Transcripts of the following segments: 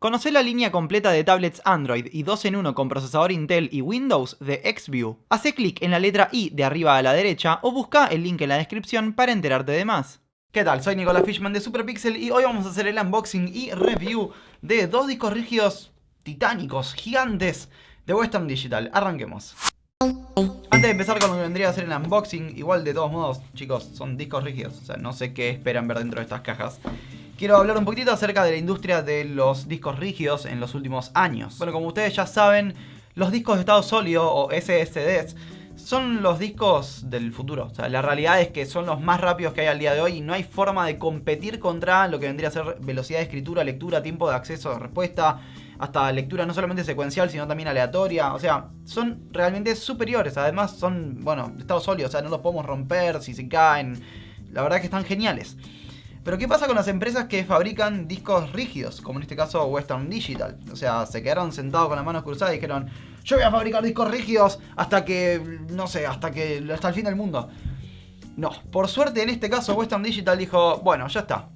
Conocé la línea completa de tablets Android y 2 en 1 con procesador Intel y Windows de Xview. Hacé clic en la letra I de arriba a la derecha o busca el link en la descripción para enterarte de más. ¿Qué tal? Soy Nicolás Fishman de Superpixel y hoy vamos a hacer el unboxing y review de dos discos rígidos titánicos, gigantes, de Western Digital. Arranquemos. Antes de empezar con lo que vendría a ser el unboxing, igual de todos modos, chicos, son discos rígidos, o sea, no sé qué esperan ver dentro de estas cajas. Quiero hablar un poquito acerca de la industria de los discos rígidos en los últimos años. Bueno, como ustedes ya saben, los discos de estado sólido o SSDs son los discos del futuro. O sea, la realidad es que son los más rápidos que hay al día de hoy y no hay forma de competir contra lo que vendría a ser velocidad de escritura, lectura, tiempo de acceso a respuesta, hasta lectura no solamente secuencial, sino también aleatoria. O sea, son realmente superiores. Además son, bueno, de estado sólido, o sea, no los podemos romper si se caen. La verdad que están geniales. Pero ¿qué pasa con las empresas que fabrican discos rígidos? Como en este caso Western Digital. O sea, se quedaron sentados con las manos cruzadas y dijeron: yo voy a fabricar discos rígidos hasta que, no sé, hasta el fin del mundo. No, por suerte en este caso Western Digital dijo: bueno, ya está.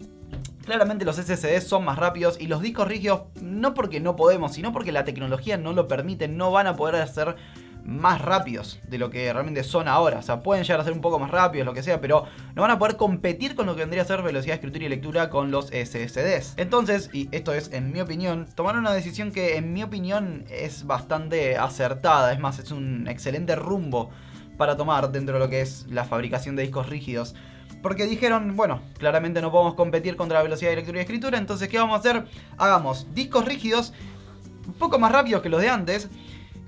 Claramente los SSDs son más rápidos y los discos rígidos, no porque no podemos, sino porque la tecnología no lo permite, no van a poder ser más rápidos de lo que realmente son ahora. O sea, pueden llegar a ser un poco más rápidos, lo que sea, pero no van a poder competir con lo que vendría a ser velocidad de escritura y lectura con los SSDs. Entonces, y esto es en mi opinión, tomaron una decisión que en mi opinión es bastante acertada. Es más, es un excelente rumbo para tomar dentro de lo que es la fabricación de discos rígidos. Porque dijeron, bueno, claramente no podemos competir contra la velocidad de lectura y escritura, entonces ¿qué vamos a hacer? Hagamos discos rígidos un poco más rápidos que los de antes,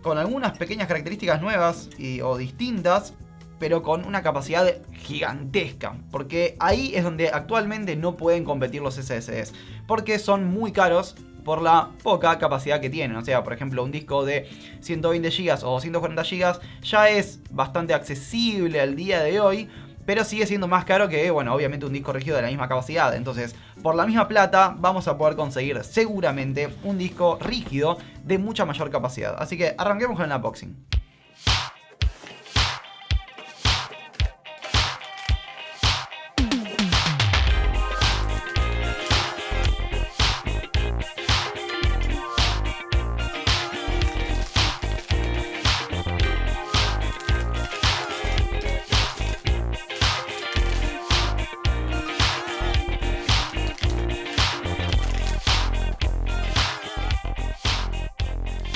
con algunas pequeñas características nuevas o distintas, pero con una capacidad gigantesca. Porque ahí es donde actualmente no pueden competir los SSDs, porque son muy caros por la poca capacidad que tienen. O sea, por ejemplo, un disco de 120 GB o 240 GB ya es bastante accesible al día de hoy, pero sigue siendo más caro que, bueno, obviamente un disco rígido de la misma capacidad. Entonces, por la misma plata vamos a poder conseguir seguramente un disco rígido de mucha mayor capacidad. Así que arranquemos con el unboxing.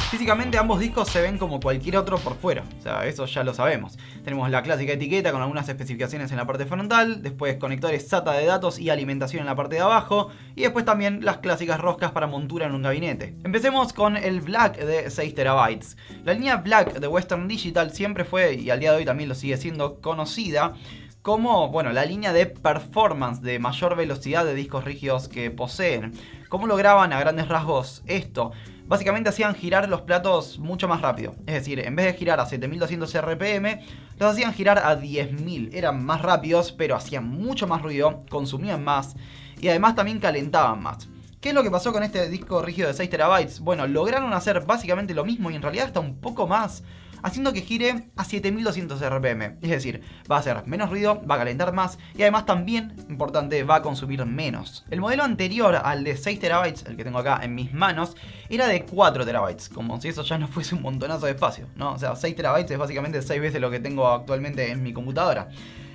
Físicamente ambos discos se ven como cualquier otro por fuera, o sea, eso ya lo sabemos. Tenemos la clásica etiqueta con algunas especificaciones en la parte frontal, después conectores SATA de datos y alimentación en la parte de abajo, y después también las clásicas roscas para montura en un gabinete. Empecemos con el Black de 6 TB. La línea Black de Western Digital siempre fue, y al día de hoy también lo sigue siendo, conocida como, bueno, la línea de performance, de mayor velocidad de discos rígidos que poseen. ¿Cómo lograban a grandes rasgos esto? Básicamente hacían girar los platos mucho más rápido. Es decir, en vez de girar a 7200 RPM, los hacían girar a 10.000. Eran más rápidos, pero hacían mucho más ruido, consumían más y además también calentaban más. ¿Qué es lo que pasó con este disco rígido de 6 TB? Bueno, lograron hacer básicamente lo mismo y en realidad hasta un poco más, haciendo que gire a 7200 RPM. Es decir, va a hacer menos ruido, va a calentar más y además también, importante, va a consumir menos. El modelo anterior al de 6 TB, el que tengo acá en mis manos, era de 4 TB, como si eso ya no fuese un montonazo de espacio, ¿no? O sea, 6 TB es básicamente 6 veces lo que tengo actualmente en mi computadora.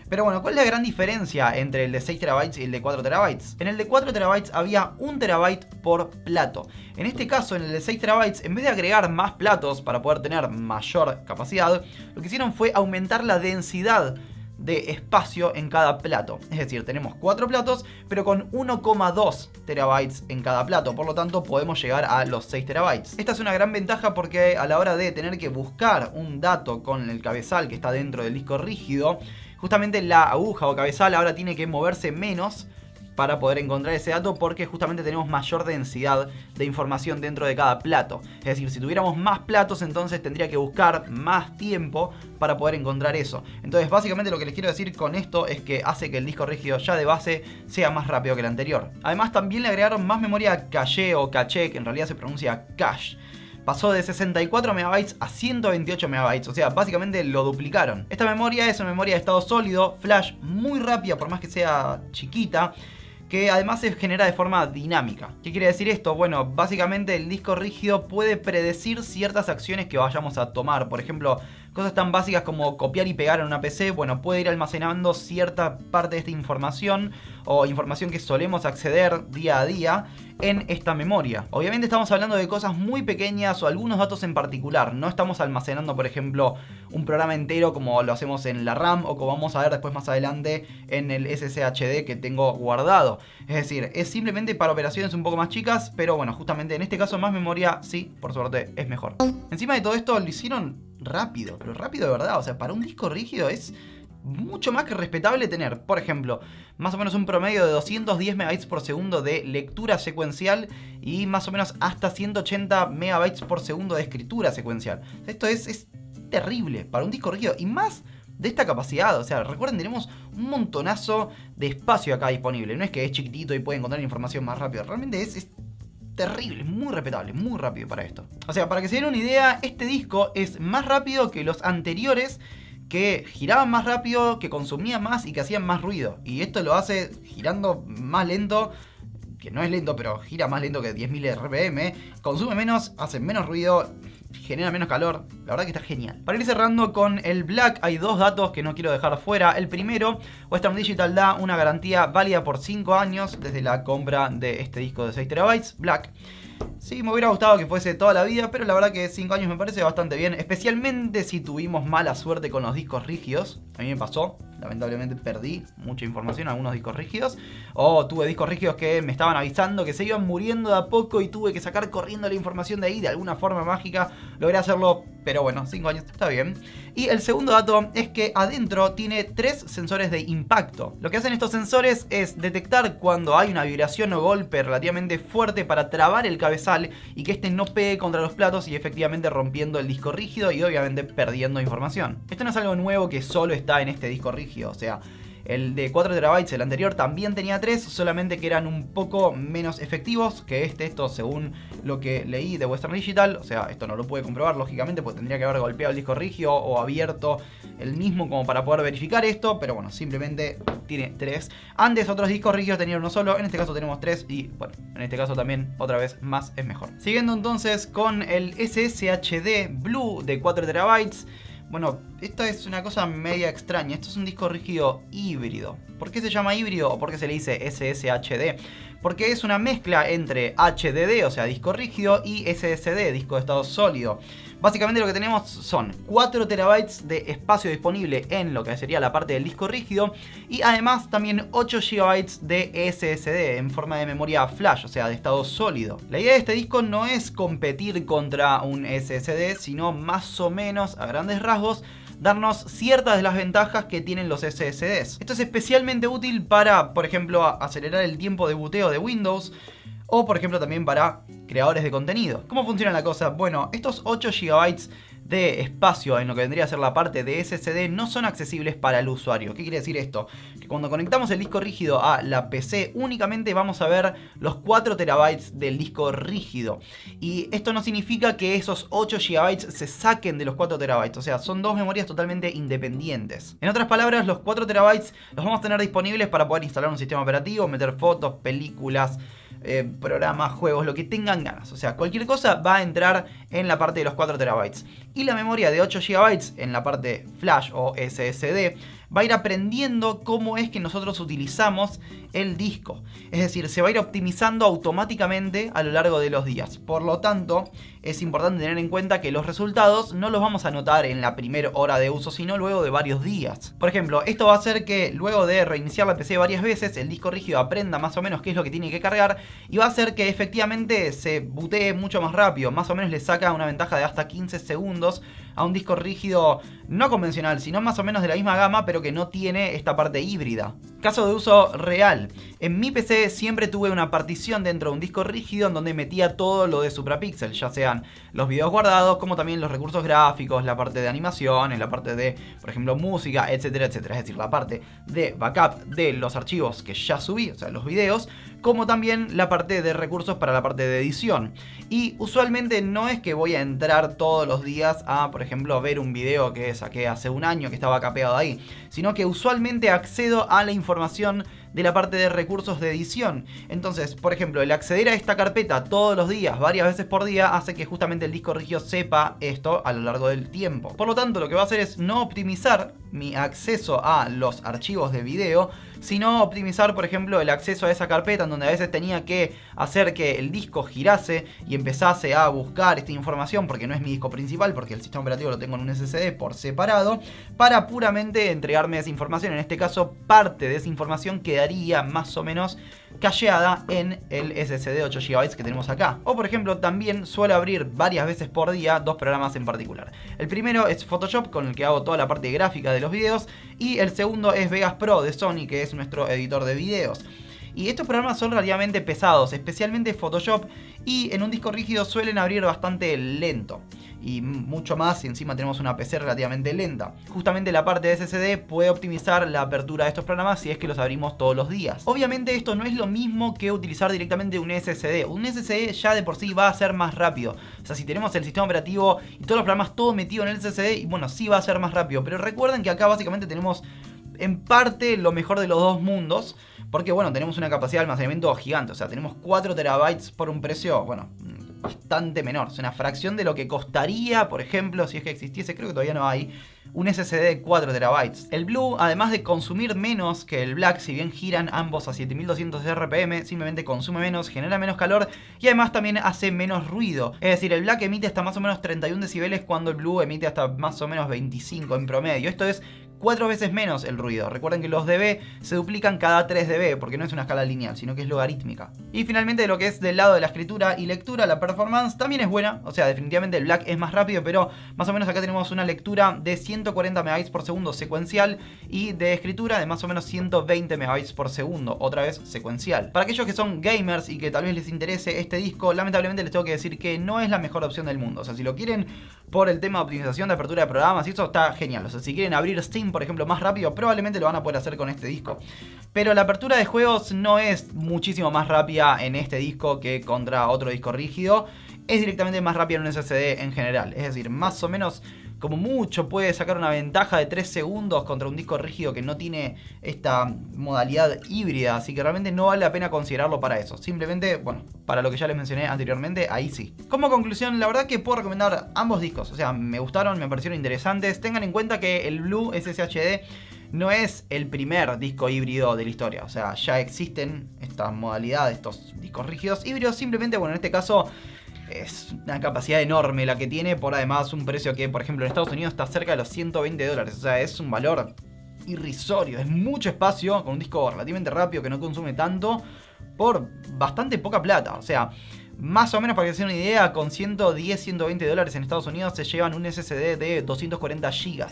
Pero bueno, ¿cuál es la gran diferencia entre el de 6 TB y el de 4 TB? En el de 4 TB había 1 TB por plato. En este caso, en el de 6 TB, en vez de agregar más platos para poder tener mayor capacidad, lo que hicieron fue aumentar la densidad de espacio en cada plato. Es decir, tenemos 4 platos, pero con 1,2 TB en cada plato. Por lo tanto, podemos llegar a los 6 TB. Esta es una gran ventaja porque a la hora de tener que buscar un dato con el cabezal que está dentro del disco rígido, justamente la aguja o cabezal ahora tiene que moverse menos para poder encontrar ese dato, porque justamente tenemos mayor densidad de información dentro de cada plato. Es decir, si tuviéramos más platos, entonces tendría que buscar más tiempo para poder encontrar eso. Entonces, básicamente lo que les quiero decir con esto es que hace que el disco rígido ya de base sea más rápido que el anterior. Además, también le agregaron más memoria caché o caché, que en realidad se pronuncia cache. Pasó de 64 MB a 128 MB, o sea, básicamente lo duplicaron. Esta memoria es una memoria de estado sólido, flash, muy rápida por más que sea chiquita, que además se genera de forma dinámica. ¿Qué quiere decir esto? Bueno, básicamente el disco rígido puede predecir ciertas acciones que vayamos a tomar. Por ejemplo, cosas tan básicas como copiar y pegar en una PC, bueno, puede ir almacenando cierta parte de esta información o información que solemos acceder día a día en esta memoria. Obviamente estamos hablando de cosas muy pequeñas o algunos datos en particular. No estamos almacenando, por ejemplo, un programa entero como lo hacemos en la RAM o como vamos a ver después más adelante en el SSHD que tengo guardado. Es decir, es simplemente para operaciones un poco más chicas, pero bueno, justamente en este caso más memoria, sí, por suerte es mejor. Encima de todo esto lo hicieron rápido, pero rápido de verdad. O sea, para un disco rígido es mucho más que respetable tener, por ejemplo, más o menos un promedio de 210 MB por segundo de lectura secuencial y más o menos hasta 180 MB por segundo de escritura secuencial. Esto es terrible para un disco rígido y más de esta capacidad. O sea, recuerden, tenemos un montonazo de espacio acá disponible. No es que es chiquitito y puede encontrar información más rápido. Realmente es terrible, muy respetable, muy rápido para esto. O sea, para que se den una idea, este disco es más rápido que los anteriores, que giraban más rápido, que consumían más y que hacían más ruido. Y esto lo hace girando más lento, que no es lento, pero gira más lento que 10.000 RPM, consume menos, hace menos ruido, genera menos calor. La verdad que está genial. Para ir cerrando con el Black, hay dos datos que no quiero dejar fuera. El primero, Western Digital da una garantía válida por 5 años desde la compra de este disco de 6 TB Black. Sí, me hubiera gustado que fuese toda la vida, pero la verdad que 5 años me parece bastante bien. Especialmente si tuvimos mala suerte con los discos rígidos. A mí me pasó, lamentablemente perdí mucha información en algunos discos rígidos. O tuve discos rígidos que me estaban avisando que se iban muriendo de a poco y tuve que sacar corriendo la información de ahí. De alguna forma mágica logré hacerlo, pero bueno, 5 años está bien. Y el segundo dato es que adentro tiene 3 sensores de impacto. Lo que hacen estos sensores es detectar cuando hay una vibración o golpe relativamente fuerte para trabar el cabezal y que este no pegue contra los platos y efectivamente rompiendo el disco rígido y obviamente perdiendo información. Esto no es algo nuevo que solo está en este disco rígido, o sea, el de 4 TB, el anterior, también tenía 3, solamente que eran un poco menos efectivos que esto según lo que leí de Western Digital. O sea, esto no lo pude comprobar lógicamente porque tendría que haber golpeado el disco rígido o abierto el mismo como para poder verificar esto, pero bueno, simplemente tiene 3. Antes otros discos rígidos tenían uno solo, en este caso tenemos 3 y bueno, en este caso también otra vez más es mejor. Siguiendo entonces con el SSHD Blue de 4 TB. Bueno, esta es una cosa media extraña. Esto es un disco rígido híbrido. ¿Por qué se llama híbrido o por qué se le dice SSHD? Porque es una mezcla entre HDD, o sea, disco rígido, y SSD, disco de estado sólido. Básicamente lo que tenemos son 4 TB de espacio disponible en lo que sería la parte del disco rígido y además también 8 GB de SSD en forma de memoria flash, o sea, de estado sólido. La idea de este disco no es competir contra un SSD, sino más o menos a grandes rasgos darnos ciertas de las ventajas que tienen los SSDs. Esto es especialmente útil para, por ejemplo, acelerar el tiempo de booteo de Windows o, por ejemplo, también para creadores de contenido. ¿Cómo funciona la cosa? Bueno, estos 8 GB de espacio en lo que vendría a ser la parte de SSD no son accesibles para el usuario. ¿Qué quiere decir esto? Que cuando conectamos el disco rígido a la PC únicamente vamos a ver los 4 TB del disco rígido. Y esto no significa que esos 8 GB se saquen de los 4 TB. O sea, son dos memorias totalmente independientes. En otras palabras, los 4 TB los vamos a tener disponibles para poder instalar un sistema operativo, meter fotos, películas, programas, juegos, lo que tengan ganas. O sea, cualquier cosa va a entrar en la parte de los 4 TB. Y la memoria de 8 GB en la parte flash o SSD va a ir aprendiendo cómo es que nosotros utilizamos el disco. Es decir, se va a ir optimizando automáticamente a lo largo de los días. Por lo tanto, es importante tener en cuenta que los resultados no los vamos a notar en la primera hora de uso, sino luego de varios días. Por ejemplo, esto va a hacer que luego de reiniciar la PC varias veces, el disco rígido aprenda más o menos qué es lo que tiene que cargar y va a hacer que efectivamente se bootee mucho más rápido. Más o menos le saca una ventaja de hasta 15 segundos a un disco rígido no convencional, sino más o menos de la misma gama, pero que no tiene esta parte híbrida. Caso de uso real. En mi PC siempre tuve una partición dentro de un disco rígido en donde metía todo lo de Suprapixel, ya sean los videos guardados, como también los recursos gráficos, la parte de animaciones, la parte de, por ejemplo, música, etcétera, etcétera. Es decir, la parte de backup de los archivos que ya subí, o sea, los videos, como también la parte de recursos para la parte de edición. Y usualmente no es que voy a entrar todos los días a, por ejemplo, ver un video que saqué hace un año que estaba capeado ahí, sino que usualmente accedo a la información de la parte de recursos de edición. Entonces, por ejemplo, el acceder a esta carpeta todos los días, varias veces por día, hace que justamente el disco rígido sepa esto a lo largo del tiempo. Por lo tanto, lo que va a hacer es no optimizar mi acceso a los archivos de video, sino optimizar, por ejemplo, el acceso a esa carpeta en donde a veces tenía que hacer que el disco girase y empezase a buscar esta información, porque no es mi disco principal, porque el sistema operativo lo tengo en un SSD por separado, para puramente entregarme esa información. En este caso, parte de esa información quedaría más o menos cacheada en el SSD de 8 GB que tenemos acá. O por ejemplo, también suelo abrir varias veces por día dos programas en particular. El primero es Photoshop, con el que hago toda la parte gráfica de los videos, y el segundo es Vegas Pro de Sony, que es nuestro editor de videos. Y estos programas son relativamente pesados, especialmente Photoshop, y en un disco rígido suelen abrir bastante lento. Y mucho más si encima tenemos una PC relativamente lenta. Justamente la parte de SSD puede optimizar la apertura de estos programas si es que los abrimos todos los días. Obviamente esto no es lo mismo que utilizar directamente un SSD. Un SSD ya de por sí va a ser más rápido. O sea, si tenemos el sistema operativo y todos los programas todo metido en el SSD, y bueno, sí va a ser más rápido. Pero recuerden que acá básicamente tenemos en parte lo mejor de los dos mundos. Porque bueno, tenemos una capacidad de almacenamiento gigante. O sea, tenemos 4 terabytes por un precio, bueno, bastante menor. Es una fracción de lo que costaría, por ejemplo, si es que existiese, creo que todavía no hay, un SSD de 4 terabytes. El Blue, además de consumir menos que el Black, si bien giran ambos a 7200 RPM, simplemente consume menos, genera menos calor y además también hace menos ruido. Es decir, el Black emite hasta más o menos 31 decibeles cuando el Blue emite hasta más o menos 25 en promedio. Esto es 4 veces menos el ruido. Recuerden que los dB se duplican cada 3 dB, porque no es una escala lineal, sino que es logarítmica. Y finalmente, lo que es del lado de la escritura y lectura, la performance también es buena. O sea, definitivamente el Black es más rápido, pero más o menos acá tenemos una lectura de 140 MB por segundo secuencial y de escritura de más o menos 120 MB por segundo, otra vez secuencial. Para aquellos que son gamers y que tal vez les interese este disco, lamentablemente les tengo que decir que no es la mejor opción del mundo. O sea, si lo quieren por el tema de optimización de apertura de programas y eso está genial. O sea, si quieren abrir Steam, por ejemplo, más rápido, probablemente lo van a poder hacer con este disco. Pero la apertura de juegos no es muchísimo más rápida en este disco que contra otro disco rígido. Es directamente más rápida en un SSD en general. Es decir, más o menos, como mucho, puede sacar una ventaja de 3 segundos contra un disco rígido que no tiene esta modalidad híbrida. Así que realmente no vale la pena considerarlo para eso. Simplemente, bueno, para lo que ya les mencioné anteriormente, ahí sí. Como conclusión, la verdad que puedo recomendar ambos discos. O sea, me gustaron, me parecieron interesantes. Tengan en cuenta que el Blue SSHD no es el primer disco híbrido de la historia. O sea, ya existen esta modalidad de estos discos rígidos híbridos. Simplemente, bueno, en este caso es una capacidad enorme la que tiene, por además un precio que, por ejemplo, en Estados Unidos está cerca de los $120. O sea, es un valor irrisorio. Es mucho espacio con un disco relativamente rápido que no consume tanto por bastante poca plata. O sea, más o menos para que se den una idea, con 110, $120 en Estados Unidos se llevan un SSD de 240 GB.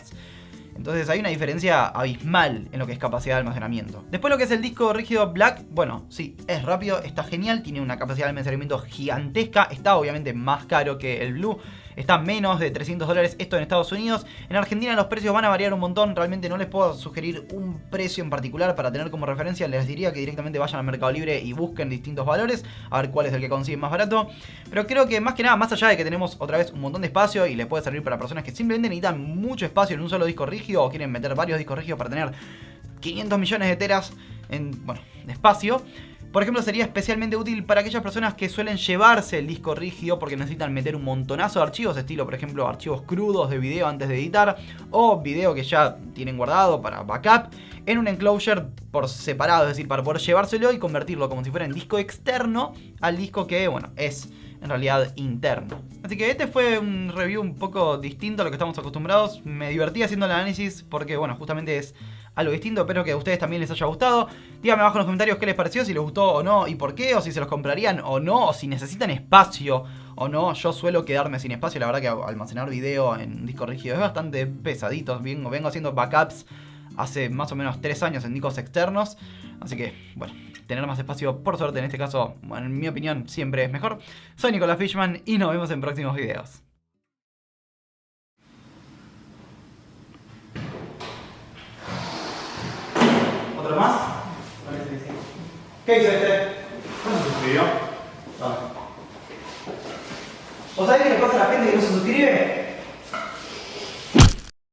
Entonces hay una diferencia abismal en lo que es capacidad de almacenamiento. Después lo que es el disco rígido Black, bueno, sí, es rápido, está genial, tiene una capacidad de almacenamiento gigantesca, está obviamente más caro que el Blue, está menos de $300 esto en Estados Unidos. En Argentina los precios van a variar un montón, realmente no les puedo sugerir un precio en particular para tener como referencia. Les diría que directamente vayan al Mercado Libre y busquen distintos valores, a ver cuál es el que consiguen más barato. Pero creo que más que nada, más allá de que tenemos otra vez un montón de espacio y les puede servir para personas que simplemente necesitan mucho espacio en un solo disco rígido o quieren meter varios discos rígidos para tener 500 millones de teras en, bueno, de espacio. Por ejemplo, sería especialmente útil para aquellas personas que suelen llevarse el disco rígido porque necesitan meter un montonazo de archivos, estilo por ejemplo archivos crudos de video antes de editar, o video que ya tienen guardado para backup, en un enclosure por separado, es decir, para poder llevárselo y convertirlo como si fuera en disco externo al disco que, bueno, es en realidad interno. Así que este fue un review un poco distinto a lo que estamos acostumbrados. Me divertí haciendo el análisis porque, bueno, justamente es algo distinto. Espero que a ustedes también les haya gustado. Díganme abajo en los comentarios qué les pareció, si les gustó o no y por qué, o si se los comprarían o no, o si necesitan espacio o no. Yo suelo quedarme sin espacio, la verdad que almacenar video en disco rígido es bastante pesadito. Vengo haciendo backups hace más o menos 3 años en discos externos, así que, bueno, tener más espacio, por suerte en este caso, bueno, en mi opinión, siempre es mejor. Soy Nicolás Fishman y nos vemos en próximos videos. ¿Otro más? Parece que sí. ¿Qué hizo este? ¿Cómo se suscribió? Vale. ¿Vos sabés qué le pasa a la gente que no se suscribe?